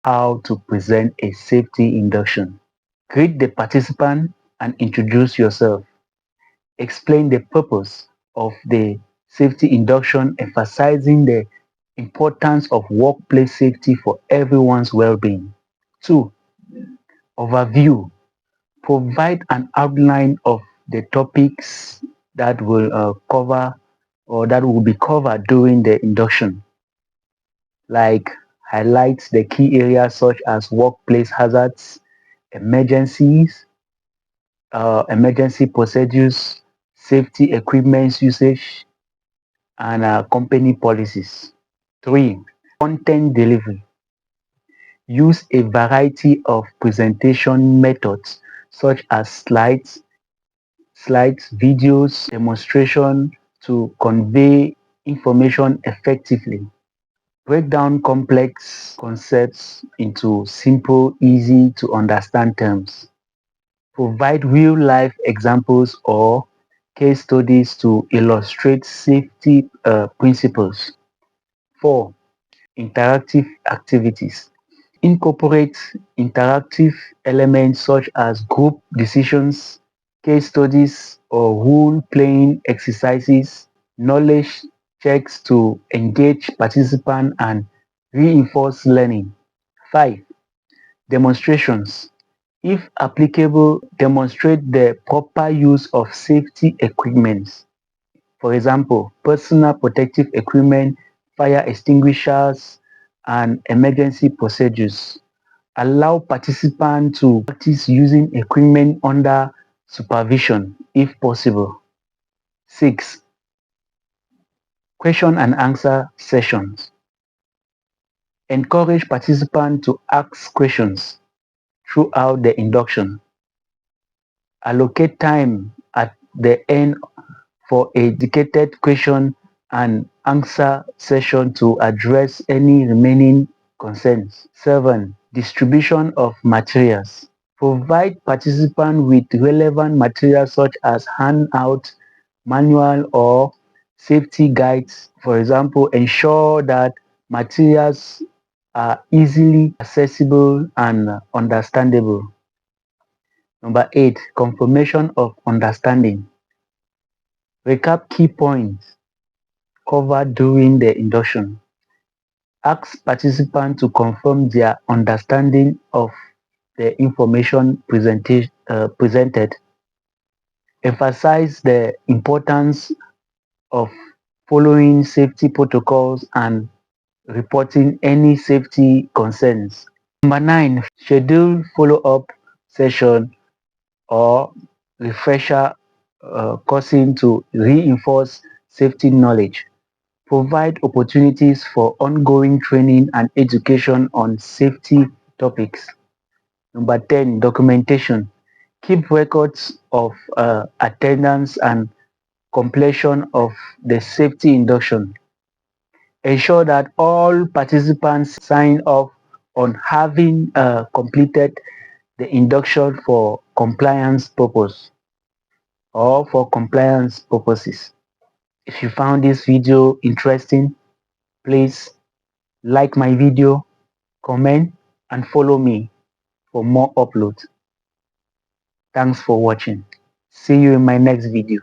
how to present a safety induction. Greet the participant and introduce yourself. Explain the purpose of the safety induction, emphasizing the importance of workplace safety for everyone's well-being. 2. Overview. Provide an outline of the topics that will cover or that will be covered during the induction, like highlight the key areas such as workplace hazards, emergencies, emergency procedures, safety equipment usage, and company policies. 3. Content delivery. Use a variety of presentation methods such as slides, videos, demonstration to convey information effectively. Break down complex concepts into simple, easy to understand terms. Provide real-life examples or case studies to illustrate safety principles. 4. Interactive activities. Incorporate interactive elements such as group decisions, case studies, or role-playing exercises, knowledge checks to engage participants and reinforce learning. 5. Demonstrations. If applicable, demonstrate the proper use of safety equipment. For example, personal protective equipment, fire extinguishers, and emergency procedures. Allow participants to practice using equipment under supervision if possible. 6. Question and answer sessions. Encourage participants to ask questions throughout the induction. Allocate time at the end for a dedicated question and answer session to address any remaining concerns. 7. Distribution of materials. Provide participants with relevant materials such as handouts, manual or safety guides. For example, ensure that materials are easily accessible and understandable. Number 8, confirmation of understanding. Recap key points covered during the induction. Ask participants to confirm their understanding of the information presented. Emphasize the importance of following safety protocols and reporting any safety concerns. Number 9, schedule follow-up session or refresher coursing to reinforce safety knowledge. Provide opportunities for ongoing training and education on safety topics. Number 10, documentation. Keep records of attendance and completion of the safety induction. Ensure that all participants sign off on having completed the induction for compliance purpose or for compliance purposes. If you found this video interesting, please like my video, comment, and follow me for more uploads. Thanks for watching. See you in my next video.